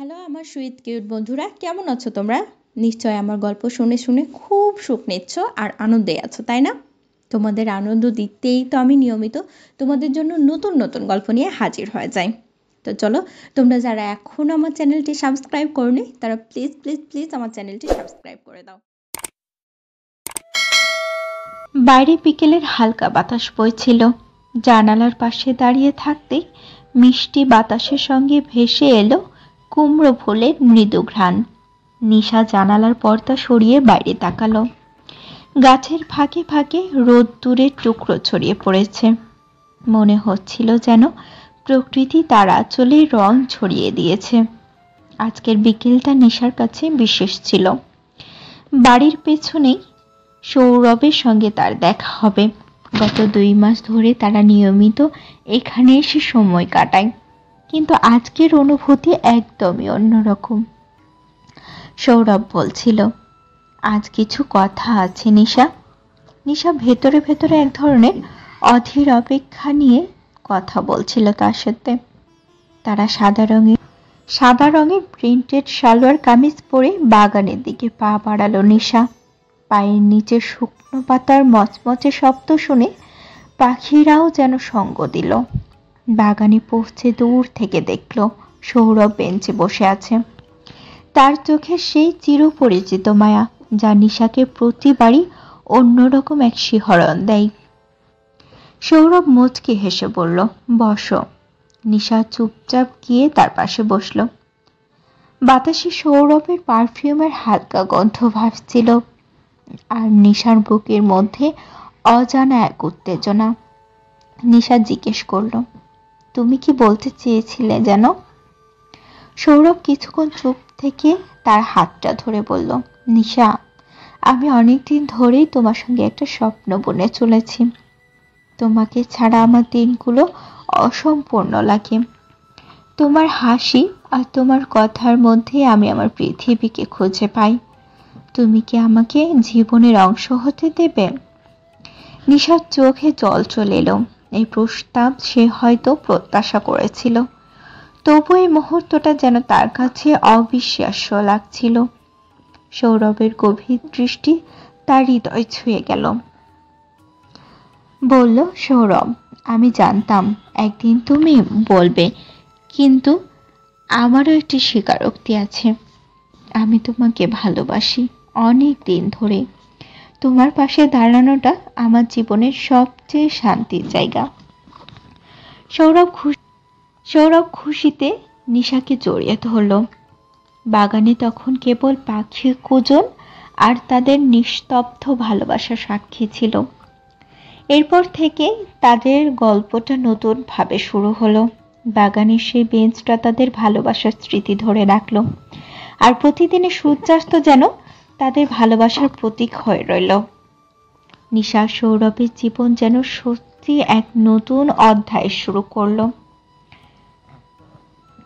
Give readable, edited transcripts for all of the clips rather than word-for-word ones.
Hello আমার sweet cute বন্ধুরা, কেমন আছো তোমরা? নিশ্চয় আমার গল্প শুনে শুনে খুব সুখ নিচ্ছ আর আনন্দে আছো, তাই না? তোমাদের আনন্দ দিতেই তো আমি নিয়মিত তোমাদের জন্য নতুন নতুন গল্প নিয়ে হাজির হয়ে যাই। তো চলো, তোমরা যারা এখনও আমার চ্যানেলটি সাবস্ক্রাইব করনি তারা প্লিজ প্লিজ প্লিজ আমার চ্যানেলটি সাবস্ক্রাইব করে দাও। বাইরে বিকেলের হালকা বাতাস বইছিল। জানালার পাশে দাঁড়িয়ে থাকতেই মিষ্টি বাতাসের সঙ্গে ভেসে এলো কুমড়ো ফুলের মৃদু ঘ্রাণ। নিশা জানালার পর্দা সরিয়ে বাইরে তাকালো। গাছের ফাঁকে ফাঁকে রোদ্দুরের টুকরো ছড়িয়ে পড়েছে। মনে হচ্ছিল যেন প্রকৃতি তার আঁচলে রং ছড়িয়ে দিয়েছে। আজকের বিকেলটা নিশার কাছে বিশেষ ছিল। বাড়ির পেছনেই সৌরভের সঙ্গে তার দেখা হবে। গত 2 মাস ধরে তারা নিয়মিত এখানে এসে সময় কাটায়, কিন্তু আজকের অনুভূতি একদমই অন্যরকম। সৌরভ বলছিল, আজ কিছু কথা আছে নিশা। নিশা ভেতরে ভেতরে এক ধরনের অধীর অপেক্ষা নিয়ে কথা বলছিল তার সাথে। তারা সাদা রঙের প্রিন্টেড সালোয়ার কামিজ পরে বাগানের দিকে পা বাড়ালো নিশা। পায়ের নিচে শুকনো পাতার মচমচে শব্দ শুনে পাখিরাও যেন সঙ্গ দিল। বাগানে পৌঁছে দূর থেকে দেখল সৌরভ বেঞ্চে বসে আছে। তার চোখে সেই চিরপরিচিত মায়া, যা নিশাকে প্রতিবারই অন্যরকম এক শিহরণ দেয়। সৌরভ মুচকি হেসে বলল, বসো। নিশা চুপচাপ গিয়ে তার পাশে বসল। বাতাসে সৌরভের পারফিউমের হালকা গন্ধ ভাসছিল, আর নিশার বুকের মধ্যে অজানা এক উত্তেজনা। নিশা জিজ্ঞেস করল, তুমি কি বলতে চেয়েছিলে যেন? সৌরভ কিছুক্ষণ চুপ থেকে তার হাতটা ধরে বলল, নিশা, আমি অনেকদিন ধরেই তোমার সঙ্গে একটা স্বপ্ন বুনে চলেছি। তোমাকে ছাড়া আমার দিনগুলো অসম্পূর্ণ লাগে। তোমার হাসি আর তোমার কথার মধ্যে আমি আমার পৃথিবীকে খুঁজে পাই। তুমি কি আমাকে জীবনের অংশ হতে দেবে? নিশার চোখে জল চলে এলো। এই প্রস্তাব সে হয়তো প্রত্যাশা করেছিল, তবু এই মুহূর্তটা যেন তার কাছে অবিশ্বাস্য লাগছিল। সৌরভের গভীর দৃষ্টি তার হৃদয় ছুঁয়ে গেল। বলল, সৌরভ, আমি জানতাম একদিন তুমি বলবে, কিন্তু আমারও একটি স্বীকারোক্তি আছে। আমি তোমাকে ভালোবাসি অনেক দিন ধরে। তোমার পাশে দাঁড়ানোটা আমার জীবনের সবচেয়ে শান্তির জায়গা। সৌরভ খুশিতে নিশাকে জড়িয়ে ধরল। বাগানে তখন কেবল পাখির কুজন আর তাদের নিস্তব্ধ ভালোবাসার সাক্ষী ছিল। এরপর থেকে তাদের গল্পটা নতুন ভাবে শুরু হলো। বাগানের সেই বেঞ্চটা তাদের ভালোবাসার স্মৃতি ধরে রাখলো, আর প্রতিদিনের সূর্যাস্ত যেন তাদের ভালোবাসার প্রতীক হয়ে রইল। নিশা সৌরভের জীবন যেন সত্যি এক নতুন অধ্যায় শুরু করলো।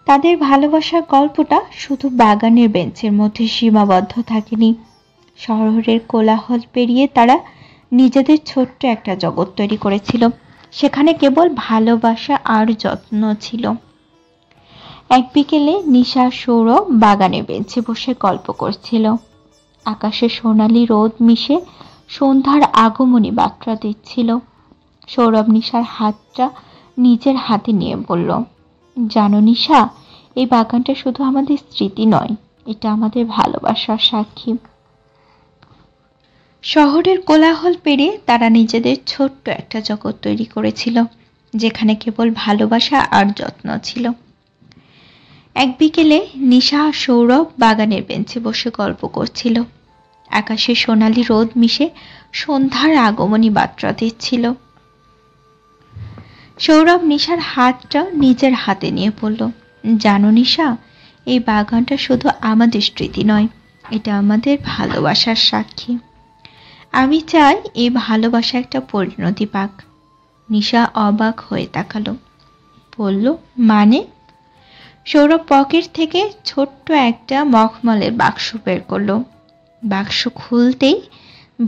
তাদের ভালোবাসার গল্পটা শুধু বাগানের বেঞ্চের মধ্যে সীমাবদ্ধ থাকেনি। শহরের কোলাহল পেরিয়ে তারা নিজেদের ছোট্ট একটা জগৎ তৈরি করেছিল। সেখানে কেবল ভালোবাসা আর যত্ন ছিল। এক বিকেলে নিশা সৌরভ বাগানের বেঞ্চে বসে গল্প করছিল। আকাশে সোনালি রোদ মিশে সন্ধ্যার আগমনী বার্তা দিচ্ছিল। সৌরভ নিশার হাতটা নিজের হাতে নিয়ে বলল, জানো নিশা, এই বাগানটা শুধু আমাদের স্মৃতি নয়, এটা আমাদের ভালোবাসার সাক্ষী। শহরের কোলাহল পেরিয়ে তারা নিজেদের ছোট্ট একটা জগৎ তৈরি করেছিল, যেখানে কেবল ভালোবাসা আর যত্ন ছিল। এক বিকেলে নিশা আর সৌরভ বাগানের বেঞ্চে বসে গল্প করছিল। আকাশে সোনালি রোদ মিশে সন্ধ্যার আগমনী বার্তা দিচ্ছিল। সৌরভ নিশার হাতটা নিজের হাতে নিয়ে বলল, জানো নিশা, এই বাগানটা শুধু আমাদের স্মৃতি নয়, এটা আমাদের ভালোবাসার সাক্ষী। আমি চাই এই ভালোবাসা একটা পরিণতি পাক। নিশা অবাক হয়ে তাকালো, বলল, মানে? সৌরভ পকেট থেকে ছোট্ট একটা মখমলের বাক্স বের করলো। বাক্স খুলতেই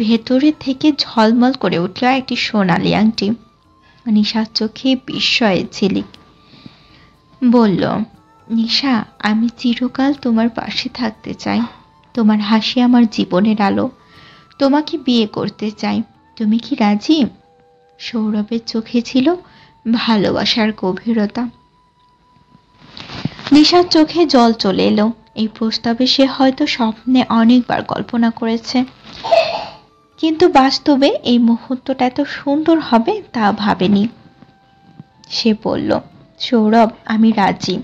ভেতরে থেকে ঝলমল করে উঠল একটি সোনালি আংটি। নিশার চোখে বিস্ময়ের ঝিলিক। বলল, নিশা, আমি চিরকাল তোমার পাশে থাকতে চাই। তোমার হাসি আমার জীবনের আলো। তোমাকে বিয়ে করতে চাই। তুমি কি রাজি? সৌরভের চোখে ছিল ভালোবাসার গভীরতা। নিশার চোখে জল চলে এলো। এই প্রস্তাবে সে হয়তো স্বপ্নে অনেকবার কল্পনা করেছে, কিন্তু বাস্তবে এই মুহূর্তটা এত সুন্দর হবে তা ভাবেনি। সে বলল, সৌরভ, আমি রাজি।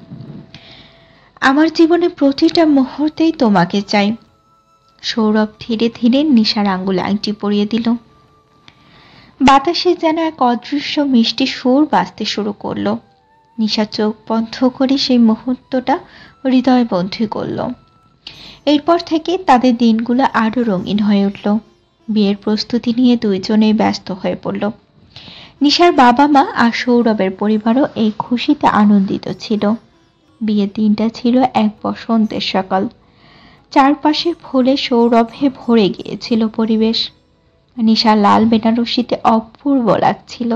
আমার জীবনে প্রতিটা মুহূর্তেই তোমাকে চাই। সৌরভ ধীরে ধীরে নিশার আঙ্গুলে আংটি পরিয়ে দিল। বাতাসে যেন এক অদৃশ্য মিষ্টি সুর বাজতে শুরু করলো। নিশা চোখ বন্ধ করে সেই মুহূর্তটা হৃদয় বন্ধী করল। এরপর থেকে তাদের দিনগুলো আরো রঙিন হয়ে উঠল। বিয়ের প্রস্তুতি নিয়ে দুইজনেই ব্যস্ত হয়ে পড়ল। নিশার বাবা মা আর সৌরভের পরিবারও এই খুশিতে আনন্দিত ছিল। বিয়ের দিনটা ছিল এক বসন্তের সকাল। চারপাশে ফুলে সৌরভে ভরে গিয়েছিল পরিবেশ। নিশা লাল বেনারসিতে অপূর্ব লাগছিল।